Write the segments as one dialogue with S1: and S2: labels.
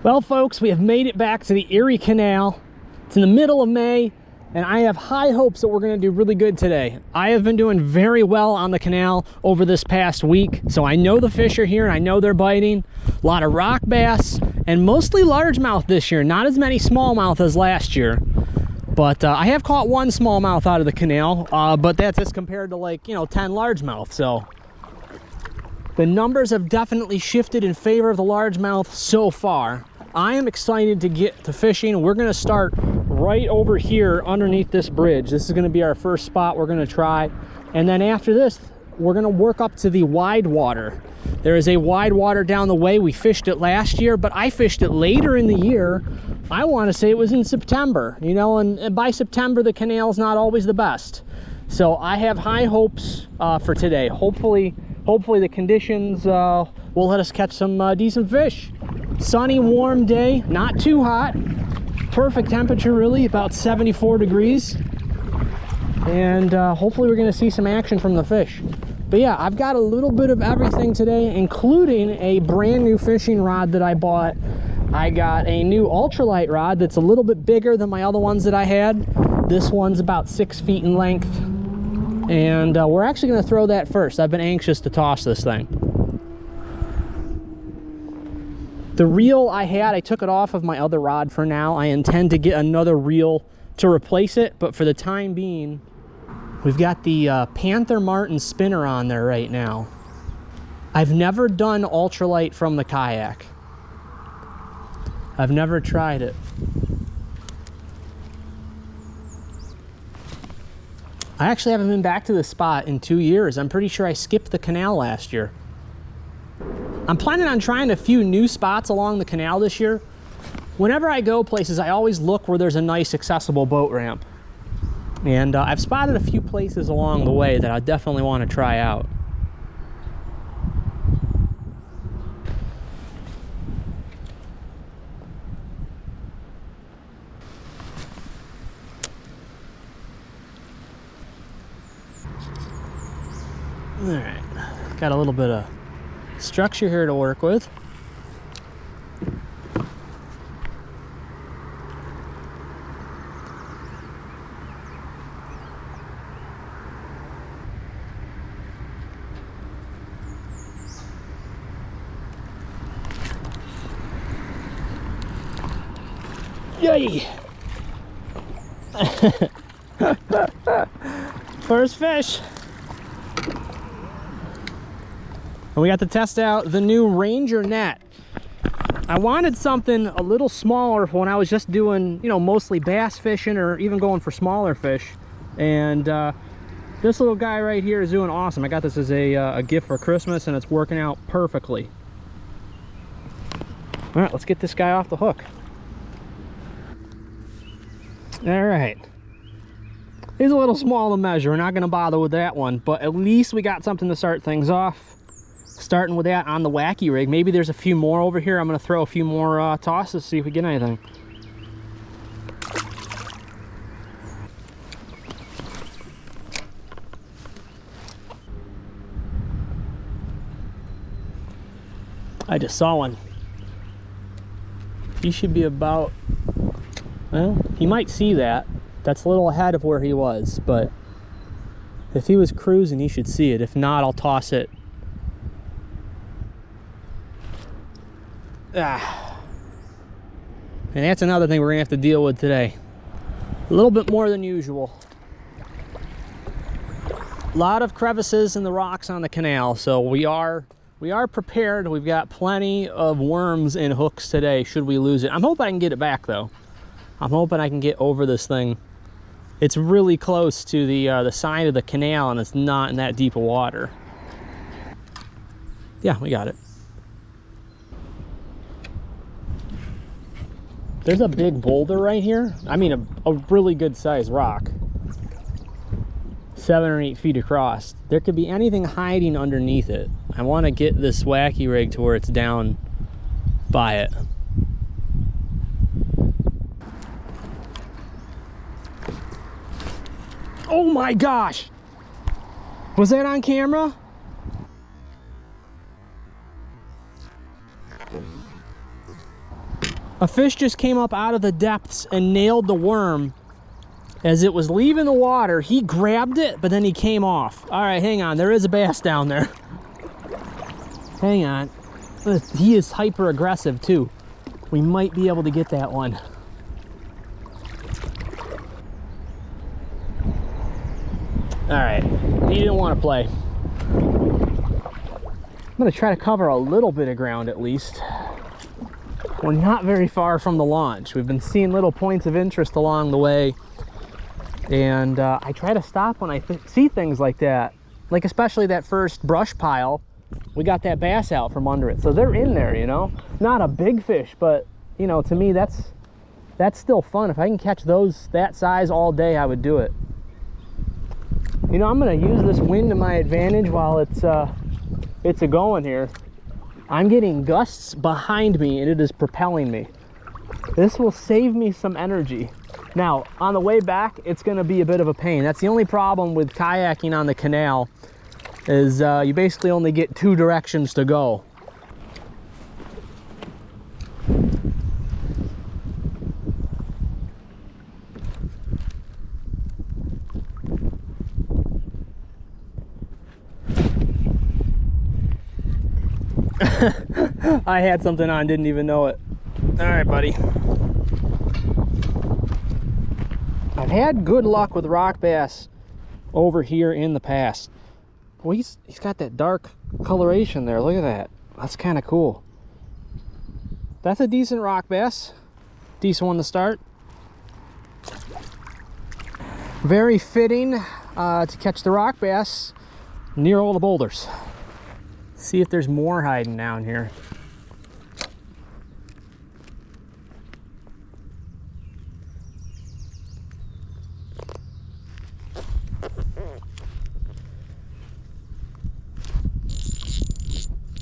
S1: Well, folks, we have made it back to the Erie Canal. It's in the middle of May, and I have high hopes that we're going to do really good today. I have been doing very well on the canal over this past week, so I know the fish are here and I know they're biting. A lot of rock bass and mostly largemouth this year, not as many smallmouth as last year. But I have caught one smallmouth out of the canal, but that's as compared to, like, 10 largemouth. So the numbers have definitely shifted in favor of the largemouth so far. I am excited to get to fishing. We're going to start right over here underneath this bridge. This is going to be our first spot we're going to try. And then after this, we're going to work up to the wide water. There is a wide water down the way. We fished it last year, but I fished it later in the year. I want to say it was in September, and by September, the canal is not always the best. So I have high hopes for today. Hopefully the conditions will let us catch some decent fish. Sunny, warm day, not too hot. Perfect temperature, really, about 74 degrees. And hopefully we're going to see some action from the fish. But yeah, I've got a little bit of everything today, including a brand new fishing rod that I bought. I got a new ultralight rod that's a little bit bigger than my other ones that I had. This one's about 6 feet in length. And we're actually going to throw that first. I've been anxious to toss this thing. The reel I had, I took it off of my other rod for now. I intend to get another reel to replace it, but for the time being, we've got the Panther Martin spinner on there right now. I've never done ultralight from the Kayak. I've never tried it. I actually haven't been back to this spot in 2 years. I'm pretty sure I skipped the canal last year. I'm planning on trying a few new spots along the canal this year. Whenever I go places, I always look where there's a nice accessible boat ramp. And I've spotted a few places along the way that I definitely want to try out. All right, got a little bit of structure here to work with. Yay! First fish. And we got to test out the new Ranger net. I wanted something a little smaller for when I was just doing, mostly bass fishing or even going for smaller fish. And this little guy right here is doing awesome. I got this as a gift for Christmas, and it's working out perfectly. All right, let's get this guy off the hook. All right. He's a little small to measure. We're not going to bother with that one, but at least we got something to start things off. Starting with that on the Wacky Rig. Maybe there's a few more over here. I'm going to throw a few more tosses, see if we get anything. I just saw one. He should be about, well, he might see that. That's a little ahead of where he was, but if he was cruising, he should see it. If not, I'll toss it. And that's another thing we're gonna have to deal with today. A little bit more than usual. A lot of crevices in the rocks on the canal, so we are prepared. We've got plenty of worms and hooks today should we lose it. I'm hoping I can get it back though. I'm hoping I can get over this thing. It's really close to the side of the canal, and it's not in that deep of water. Yeah, we got it. There's a big boulder right here. I mean, a really good sized rock. 7 or 8 feet across. There could be anything hiding underneath it. I want to get this Wacky Rig to where it's down by it. Oh my gosh! Was that on camera? A fish just came up out of the depths and nailed the worm. As it was leaving the water, he grabbed it, but then he came off. All right, hang on. There is a bass down there. Hang on. He is hyper aggressive too. We might be able to get that one. All right, he didn't want to play. I'm gonna try to cover a little bit of ground at least. We're not very far from the launch. We've been seeing little points of interest along the way. And I try to stop when I see things like that. Like especially that first brush pile, we got that bass out from under it. So they're in there, you know? Not a big fish, but you know, to me that's still fun. If I can catch those that size all day, I would do it. You know, I'm gonna use this wind to my advantage while it's a going here. I'm getting gusts behind me and it is propelling me. This will save me some energy. Now, on the way back, it's gonna be a bit of a pain. That's the only problem with kayaking on the canal is you basically only get 2 directions to go. I had something on, didn't even know it. All right, buddy. I've had good luck with rock bass over here in the past. Well, he's got that dark coloration there. Look at that. That's kind of cool. That's a decent rock bass. Decent one to start. Very fitting to catch the rock bass near all the boulders. See if there's more hiding down here.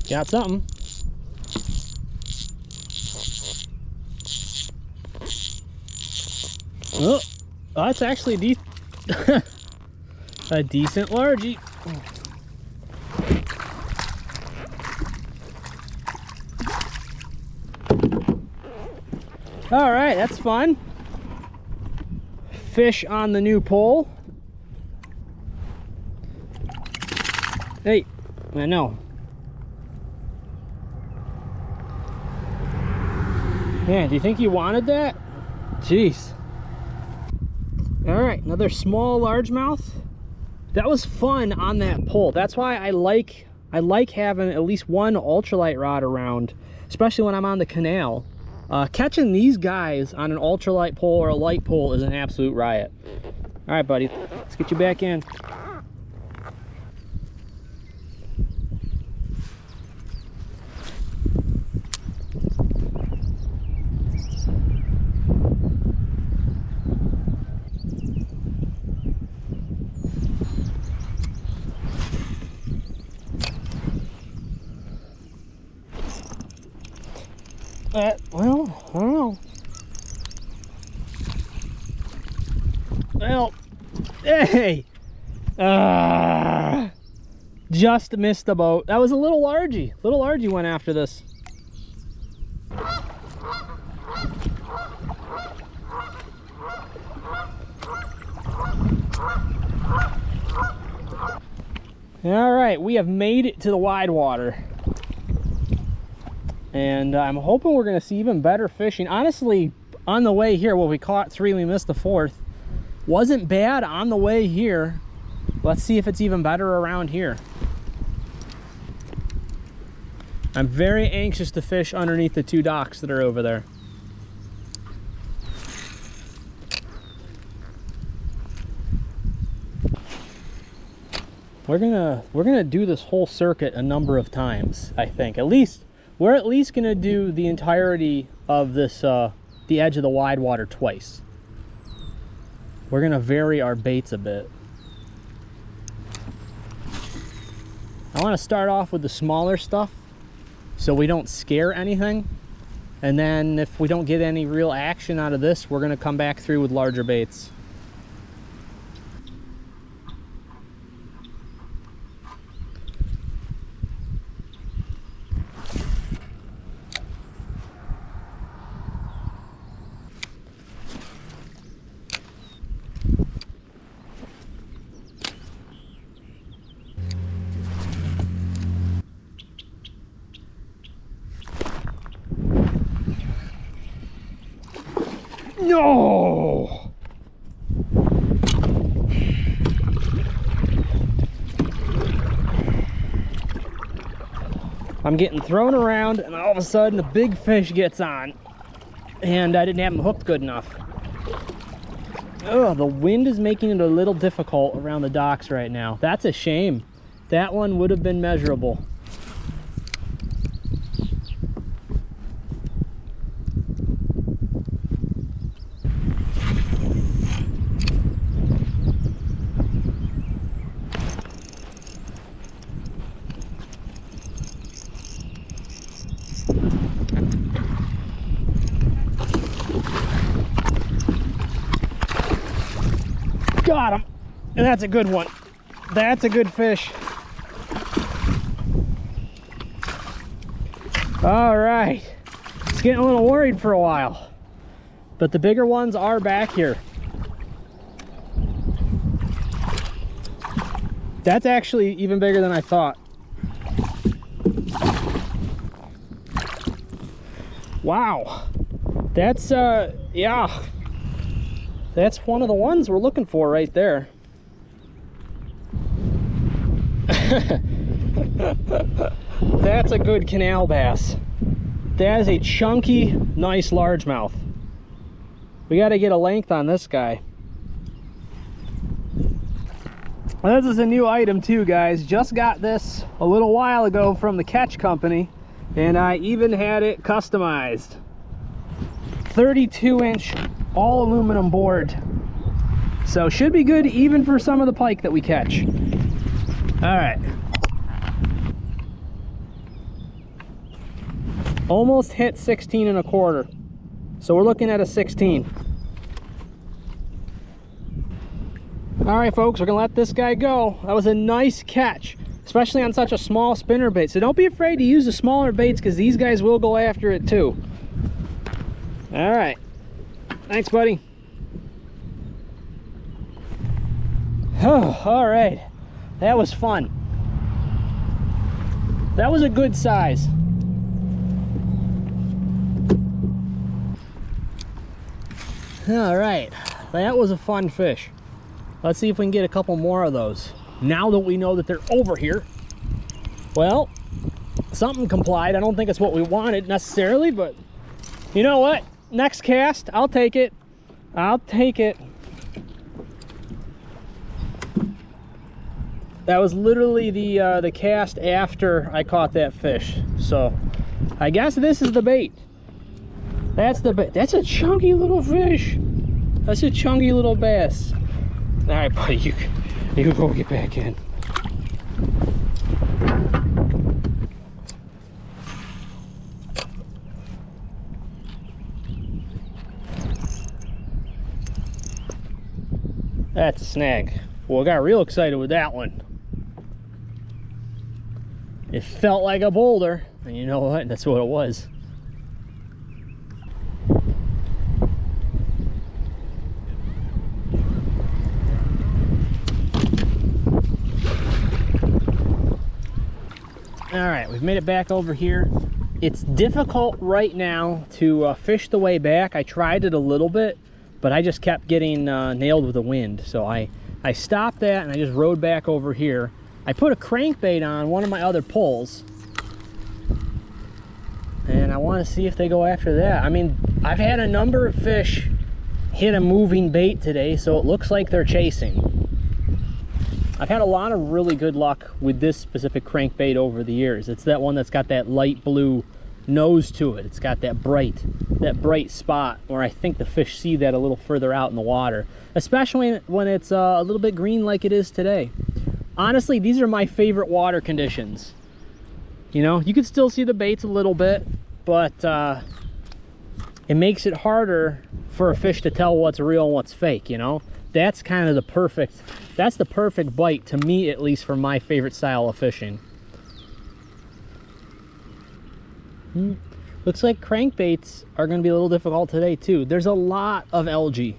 S1: Got something. Oh, that's actually a decent largie. All right, that's fun. Fish on the new pole. Hey, I know. Man, do you think you wanted that? Jeez. All right, another small largemouth. That was fun on that pole. That's why I like having at least one ultralight rod around, especially when I'm on the canal. Catching these guys on an ultralight pole or a light pole is an absolute riot. All right, buddy, let's get you back in. Well, I don't know. Well, hey! Just missed the boat. That was a little largie. Little largie went after this. All right, we have made it to the wide water. And I'm hoping we're going to see even better fishing. Honestly, on the way here, well, we caught 3, we missed the 4th. Wasn't bad on the way here. Let's see if it's even better around here. I'm very anxious to fish underneath the 2 docks that are over there. We're gonna do this whole circuit a number of times, I think. We're at least gonna do the entirety of this, the edge of the wide water twice. We're gonna vary our baits a bit. I wanna start off with the smaller stuff so we don't scare anything. And then if we don't get any real action out of this, we're gonna come back through with larger baits. No! I'm getting thrown around, and all of a sudden a big fish gets on, and I didn't have him hooked good enough. Ugh, the wind is making it a little difficult around the docks right now. That's a shame. That one would have been measurable. Got him, and that's a good one. That's a good fish. All right, it's getting a little worried for a while, but the bigger ones are back here. That's actually even bigger than I thought. Wow, that's yeah. That's one of the ones we're looking for right there. That's a good canal bass. That is a chunky, nice largemouth. We got to get a length on this guy. This is a new item too, guys. Just got this a little while ago from the Catch Company, and I even had it customized. 32-inch all aluminum board, so should be good even for some of the pike that we catch. All right, almost hit 16 1/4, so we're looking at a 16. All right, folks, we're gonna let this guy go. That was a nice catch, especially on such a small spinnerbait. So don't be afraid to use the smaller baits, because these guys will go after it too. All right. Thanks, buddy. Oh, all right. That was fun. That was a good size. All right. That was a fun fish. Let's see if we can get a couple more of those. Now that we know that they're over here. Well, something complied. I don't think it's what we wanted necessarily, but you know what? Next cast, I'll take it. I'll take it. That was literally the cast after I caught that fish. So I guess this is the bait. That's the bait. That's a chunky little fish. That's a chunky little bass. All right, buddy, you go get back in. That's a snag. Well, I got real excited with that one. It felt like a boulder, and you know what? That's what it was. All right, we've made it back over here. It's difficult right now to fish the way back. I tried it a little bit, but I just kept getting nailed with the wind. So I stopped that and I just rode back over here. I put a crankbait on one of my other poles, and I want to see if they go after that. I mean, I've had a number of fish hit a moving bait today, so it looks like they're chasing. I've had a lot of really good luck with this specific crankbait over the years. It's that one that's got that light blue nose to it. It's got that bright spot where I think the fish see that a little further out in the water, especially when it's a little bit green like it is today. Honestly, these are my favorite water conditions. You know, you can still see the baits a little bit, but it makes it harder for a fish to tell what's real and what's fake, you know? That's kind of the perfect bite, to me at least, for my favorite style of fishing. Looks like crankbaits are going to be a little difficult today too. There's a lot of algae.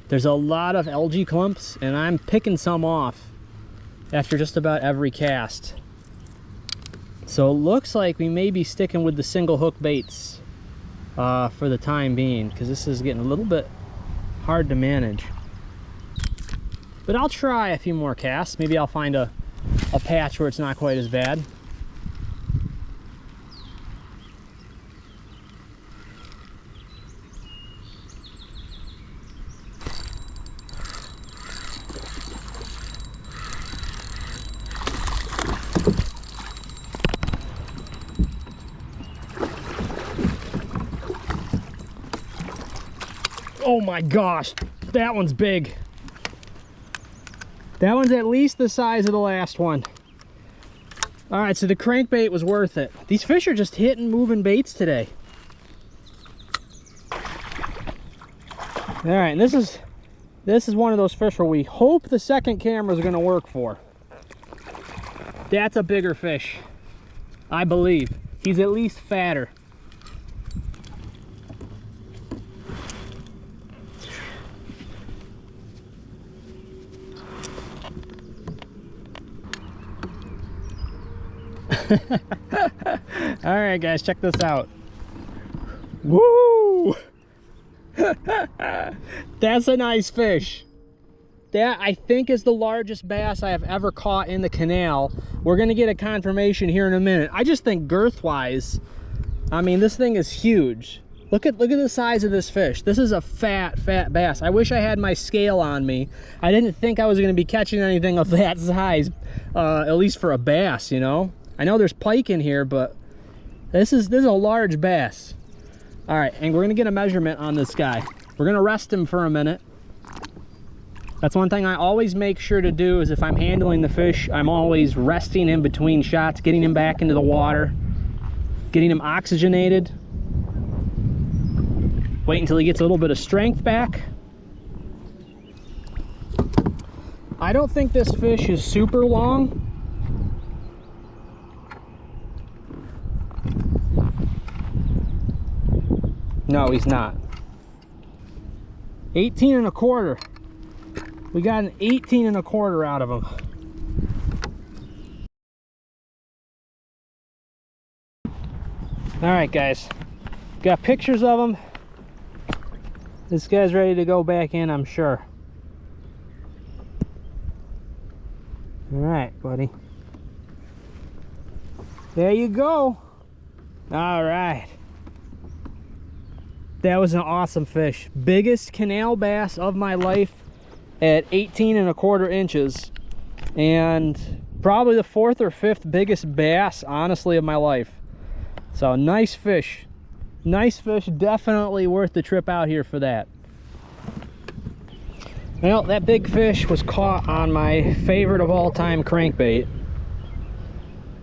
S1: There's a lot of algae clumps, and I'm picking some off after just about every cast. So it looks like we may be sticking with the single hook baits. for the time being, because this is getting a little bit hard to manage. But I'll try a few more casts. Maybe I'll find a patch where it's not quite as bad. Oh my gosh, that one's big. That one's at least the size of the last one. All right, so the crankbait was worth it. These fish are just hitting moving baits today. All right, and this is one of those fish where we hope the second camera is going to work for. That's a bigger fish, I believe. He's at least fatter. All right, guys, check this out. Woo! That's a nice fish. That, I think, is the largest bass I have ever caught in the canal. We're gonna get a confirmation here in a minute. I just think girth-wise, I mean, this thing is huge. Look at the size of this fish. This is a fat bass. I wish I had my scale on me. I didn't think I was gonna be catching anything of that size, at least for a bass, you know? I know there's pike in here, but this is a large bass. All right, and we're gonna get a measurement on this guy. We're gonna rest him for a minute. That's one thing I always make sure to do, is if I'm handling the fish, I'm always resting in between shots, getting him back into the water, getting him oxygenated. Wait until he gets a little bit of strength back. I don't think this fish is super long. No, he's not. 18 1/4. We got an 18 1/4 out of him. All right, guys. Got pictures of him. This guy's ready to go back in, I'm sure. All right, buddy. There you go. All right. That was an awesome fish. Biggest canal bass of my life at 18 1/4 inches. And probably the 4th or 5th biggest bass, honestly, of my life. So nice fish. Nice fish, definitely worth the trip out here for that. Well, that big fish was caught on my favorite of all time crankbait.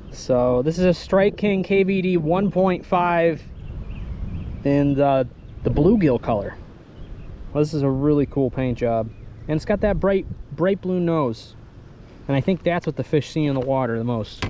S1: So this is a Strike King KVD 1.5 in the bluegill color. Well, this is a really cool paint job. And it's got that bright blue nose. And I think that's what the fish see in the water the most.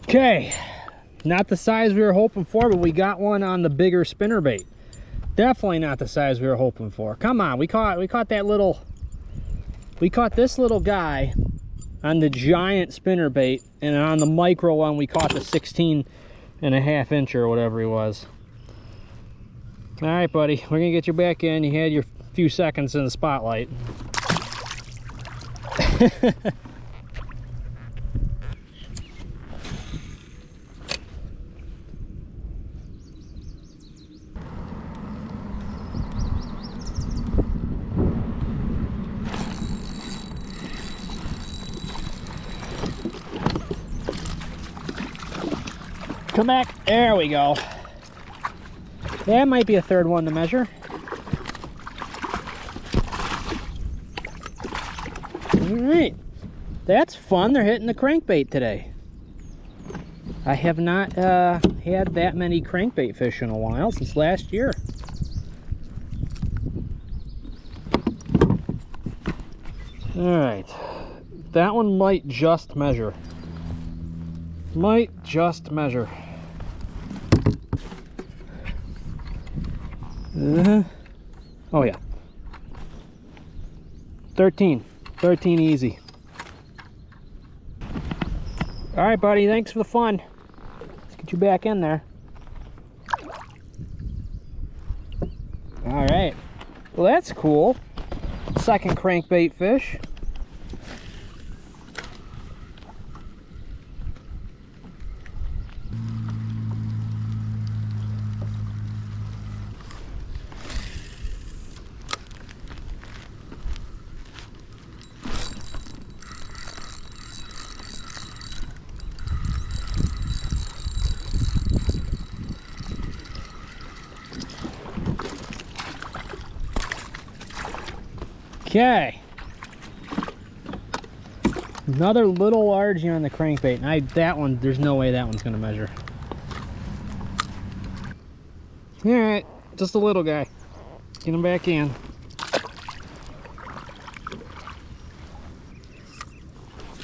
S1: Okay, not the size we were hoping for, but we got one on the bigger spinnerbait. Definitely not the size we were hoping for. Come on, we caught this little guy on the giant spinnerbait, and on the micro one we caught the 16 1/2 inch or whatever he was. All right, buddy, we're gonna get you back in. You had your few seconds in the spotlight. Come back. There we go. That might be a third one to measure. All right. That's fun. They're hitting the crankbait today. I have not had that many crankbait fish in a while, since last year. All right. That one might just measure. Might just measure. Oh yeah. 13 easy. All right, buddy, thanks for the fun. Let's get you back in there. All right, well, that's cool. Second crankbait fish. Okay, another little largie on the crankbait, and that one, there's no way that one's gonna measure. All right, just a little guy. Get him back in.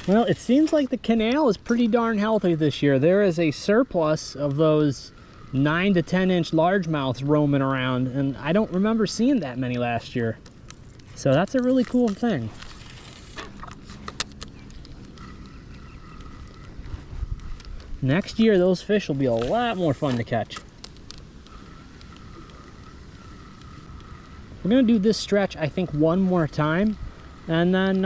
S1: Well, it seems like the canal is pretty darn healthy this year. There is a surplus of those 9 to 10 inch largemouths roaming around, and I don't remember seeing that many last year. So that's a really cool thing. Next year, those fish will be a lot more fun to catch. We're gonna do this stretch, I think, one more time, and then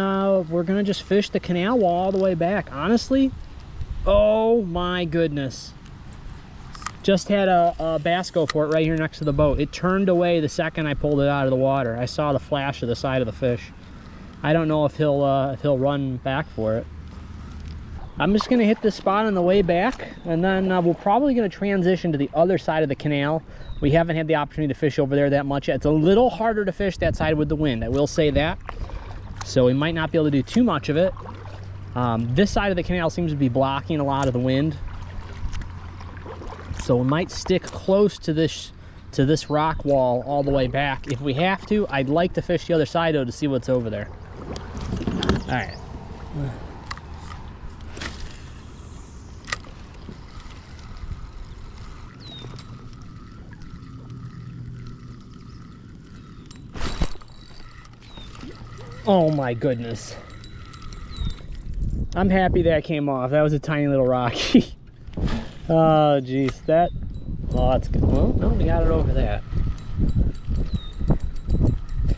S1: we're gonna just fish the canal wall all the way back. Honestly, oh my goodness. Just had a bass go for it right here next to the boat. It turned away the second I pulled it out of the water. I saw the flash of the side of the fish. I don't know if he'll run back for it. I'm just gonna hit this spot on the way back, and then we're probably gonna transition to the other side of the canal. We haven't had the opportunity to fish over there that much yet. It's a little harder to fish that side with the wind, I will say that. So we might not be able to do too much of it. This side of the canal seems to be blocking a lot of the wind. So we might stick close to this rock wall all the way back. If we have to, I'd like to fish the other side though to see what's over there. All right. Oh my goodness. I'm happy that came off. That was a tiny little rocky. Oh geez, that's good. Well, no, we got it over that.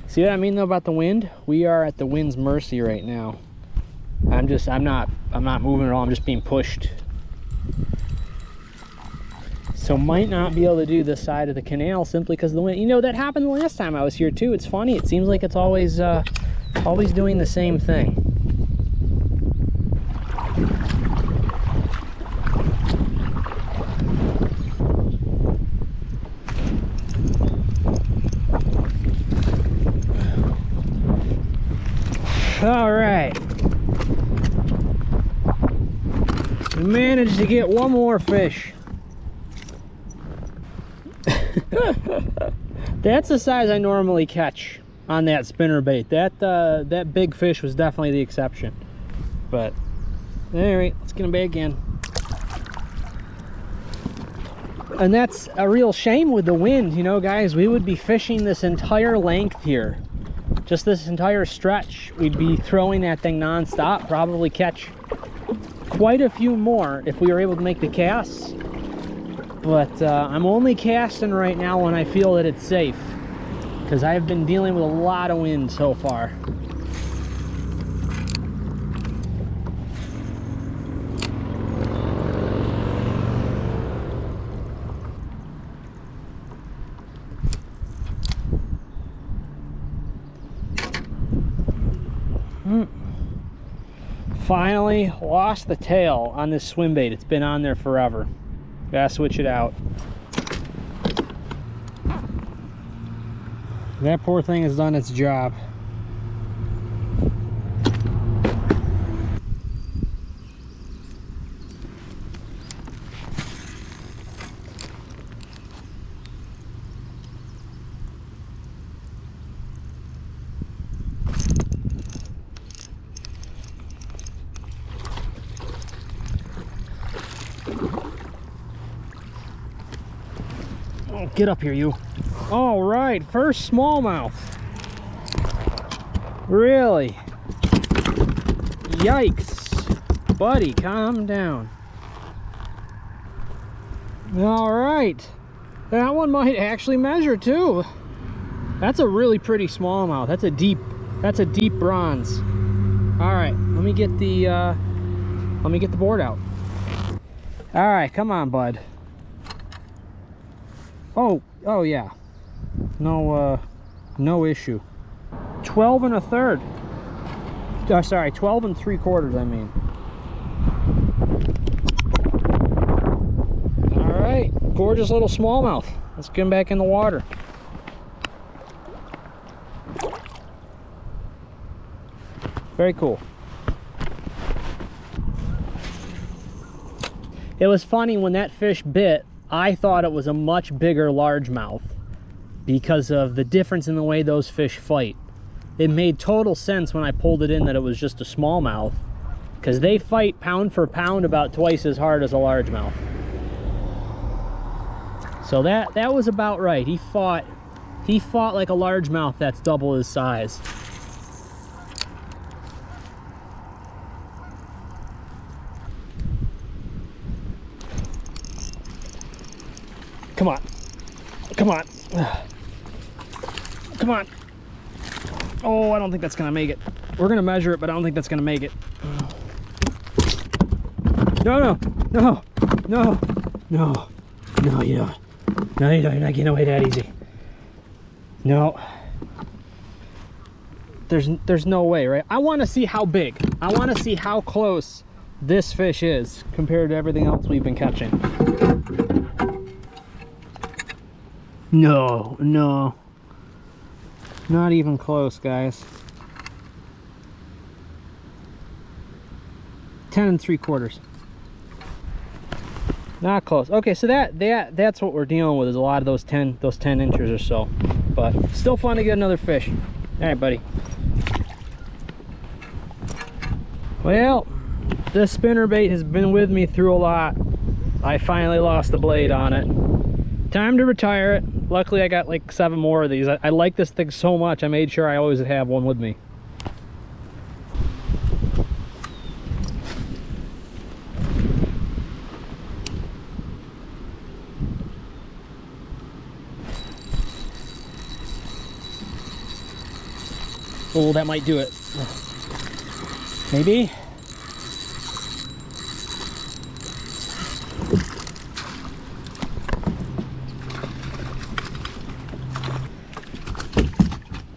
S1: See what I mean though about the wind? We are at the wind's mercy right now. I'm not moving at all. I'm just being pushed. So might not be able to do this side of the canal simply because of the wind. You know, that happened the last time I was here too. It's funny. It seems like it's always doing the same thing. All right, we managed to get one more fish. That's the size I normally catch on that spinnerbait. That big fish was definitely the exception. But all right, let's get him back in. And that's a real shame with the wind, you know, guys. We would be fishing this entire length here. Just this entire stretch, we'd be throwing that thing non-stop, probably catch quite a few more if we were able to make the casts. But I'm only casting right now when I feel that it's safe, because I've been dealing with a lot of wind so far. Finally lost the tail on this swim bait. It's been on there forever. Gotta switch it out. That poor thing has done its job. Oh, get up here, you. All right, first smallmouth. Really? Yikes. Buddy, calm down. All right. That one might actually measure too. That's a really pretty smallmouth. That's a deep bronze. All right, let me get the board out. All right, come on, bud. Oh yeah. No issue. 12 1/3. Sorry, 12 3/4, I mean. All right, gorgeous little smallmouth. Let's get him back in the water. Very cool. It was funny when that fish bit, I thought it was a much bigger largemouth because of the difference in the way those fish fight. It made total sense when I pulled it in that it was just a smallmouth, because they fight pound for pound about twice as hard as a largemouth. So that was about right. He fought like a largemouth that's double his size. Come on. Come on. Come on. Oh, I don't think that's gonna make it. We're gonna measure it, but I don't think that's gonna make it. No, no, no, no, no, no, you don't. No, you don't. You're not getting away that easy. No. There's no way, right? I want to see how big. I want to see how close this fish is compared to everything else we've been catching. No, no. Not even close, guys. 10 3/4. Not close. Okay, so that's what we're dealing with, is a lot of those 10 inches or so. But still fun to get another fish. All right, buddy. Well, this spinnerbait has been with me through a lot. I finally lost the blade on it. Time to retire it. Luckily I got like 7 more of these. I like this thing so much, I made sure I always have one with me. Oh, that might do it. Maybe.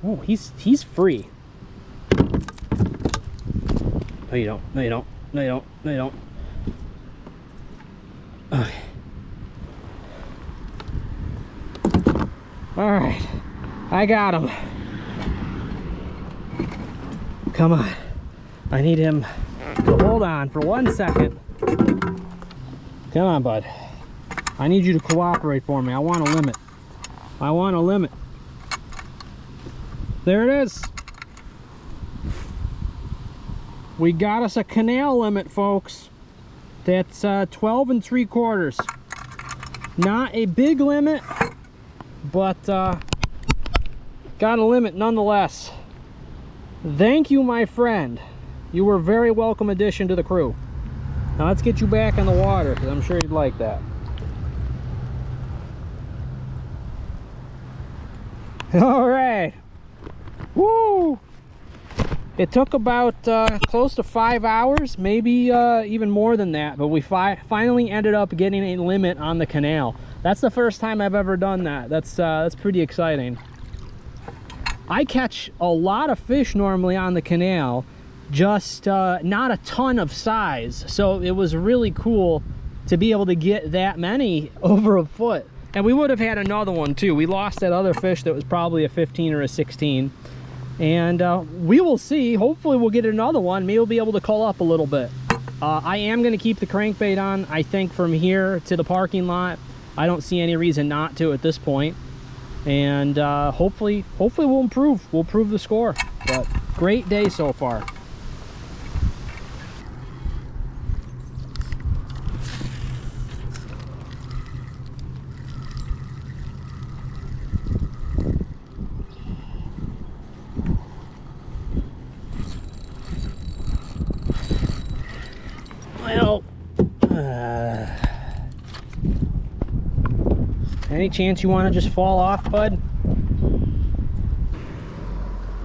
S1: Oh, he's free. No, you don't. No, you don't. No, you don't. No, you don't. Okay. All right, I got him. Come on. I need him to hold on for 1 second. Come on, bud. I need you to cooperate for me. I want a limit. I want a limit. There it is. We got us a canal limit, folks. That's 12 3/4. Not a big limit, but got a limit nonetheless. Thank you, my friend. You were a very welcome addition to the crew. Now let's get you back in the water, because I'm sure you'd like that. All right. Woo! It took about close to 5 hours, maybe even more than that, but we finally ended up getting a limit on the canal. That's the first time I've ever done that. That's pretty exciting. I catch a lot of fish normally on the canal, just not a ton of size. So it was really cool to be able to get that many over a foot. And we would have had another one too. We lost that other fish that was probably a 15 or a 16. And we will see. Hopefully we'll get another one. Maybe we'll be able to call up a little bit. I am going to keep the crankbait on, I think, from here to the parking lot. I don't see any reason not to at this point. And hopefully we'll improve. We'll improve the score. But great day so far. Well, any chance you want to just fall off, bud?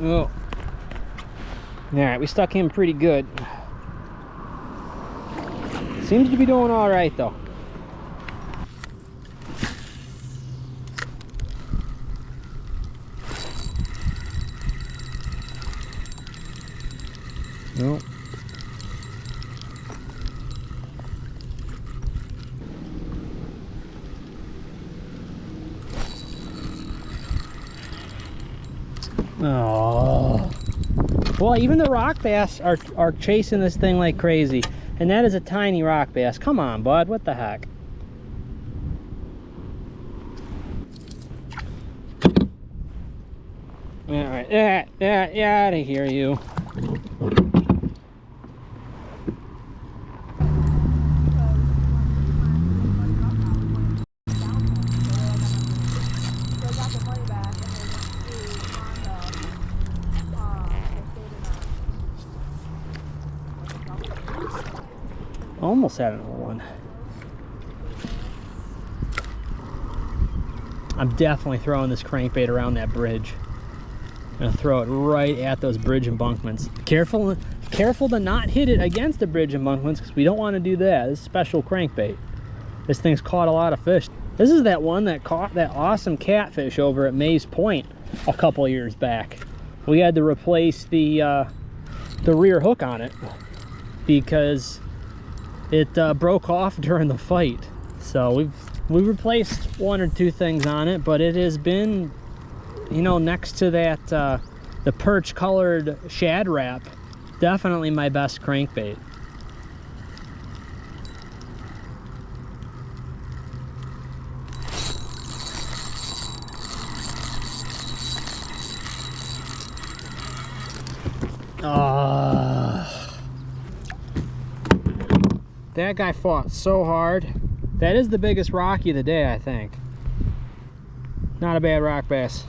S1: Oh. Alright, we stuck him pretty good. Seems to be doing alright though. Nope. Oh, well, even the rock bass are chasing this thing like crazy, and that is a tiny rock bass. Come on, bud, what the heck? All right, yeah, out of here, you. Almost had another one. I'm definitely throwing this crankbait around that bridge. I'm gonna throw it right at those bridge embankments. Careful to not hit it against the bridge embankments, because we don't want to do that. This is special crankbait. This thing's caught a lot of fish. This is that one that caught that awesome catfish over at Mays Point a couple of years back. We had to replace the rear hook on it because it broke off during the fight. So we've replaced one or two things on it, but it has been, you know, next to that the perch colored shad wrap, definitely my best crankbait. That guy fought so hard. That is the biggest rocky of the day, I think. Not a bad rock bass.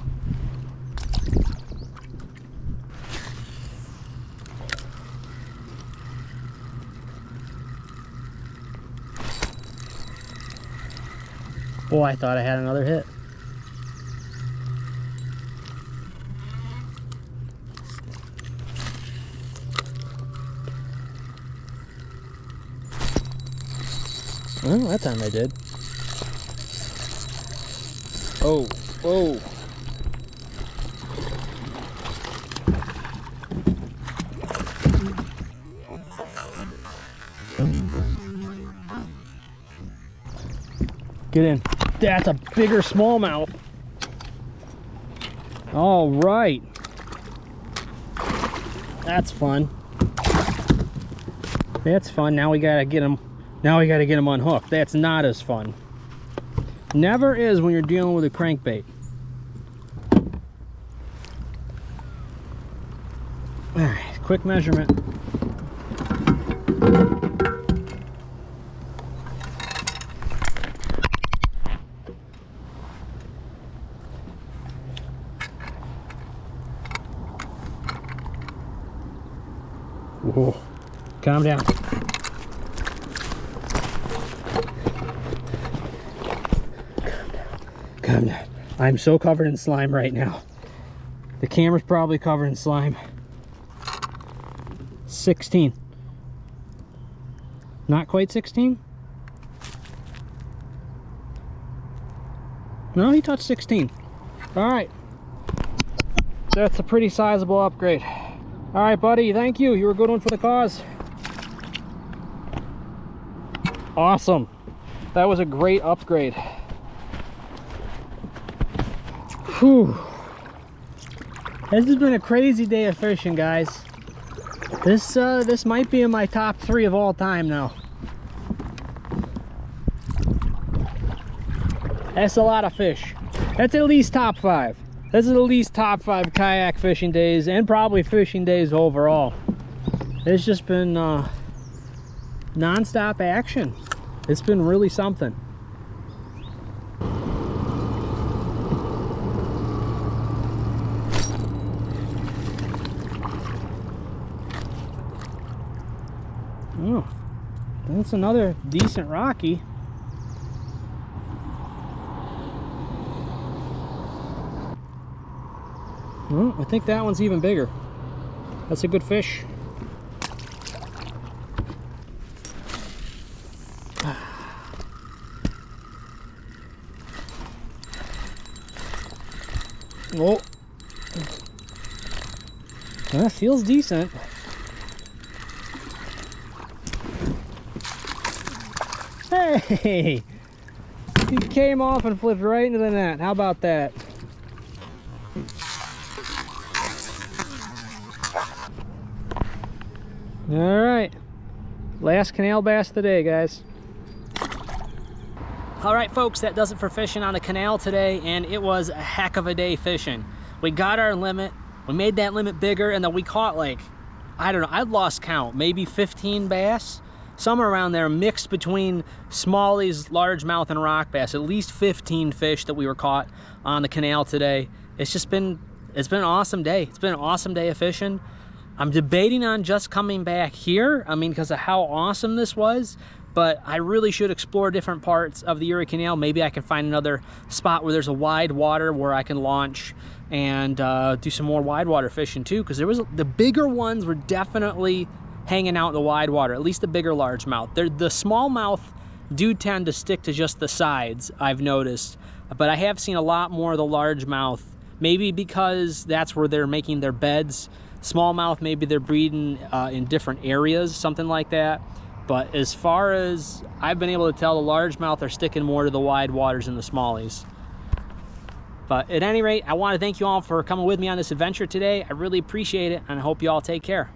S1: Boy, I thought I had another hit. Well, that time I did. Oh, whoa. Get in. That's a bigger smallmouth. All right. That's fun. That's fun. Now we gotta get him. Now we gotta get him unhooked. That's not as fun. Never is when you're dealing with a crankbait. All right, quick measurement. Whoa, calm down. Calm down. I'm so covered in slime right now. The camera's probably covered in slime. 16. Not quite 16? No, he touched 16. All right. That's a pretty sizable upgrade. All right, buddy, thank you. You were a good one for the cause. Awesome. That was a great upgrade. Whew. This has been a crazy day of fishing, guys. This might be in my top 3 of all time now. That's a lot of fish. That's at least top 5. This is at least top 5 kayak fishing days, and probably fishing days overall. It's just been non-stop action. It's been really something. Oh, that's another decent Rocky. Oh, I think that one's even bigger. That's a good fish. Oh, that feels decent. Hey, he came off and flipped right into the net. How about that? All right, last canal bass of the day, guys. All right, folks, that does it for fishing on the canal today, and it was a heck of a day fishing. We got our limit, we made that limit bigger, and then we caught, like, I don't know, I've lost count, maybe 15 bass, somewhere around there, mixed between smallies, largemouth, and rock bass. At least 15 fish that we were caught on the canal today. It's been an awesome day. It's been an awesome day of fishing. I'm debating on just coming back here, I mean, because of how awesome this was, but I really should explore different parts of the Erie Canal. Maybe I can find another spot where there's a wide water where I can launch and do some more wide water fishing too, because the bigger ones were definitely hanging out in the wide water, at least the bigger largemouth. The smallmouth do tend to stick to just the sides, I've noticed, but I have seen a lot more of the largemouth, maybe because that's where they're making their beds. Smallmouth, maybe they're breeding in different areas, something like that. But as far as I've been able to tell, the largemouth are sticking more to the wide waters than the smallies. But at any rate, I want to thank you all for coming with me on this adventure today. I really appreciate it, and I hope you all take care.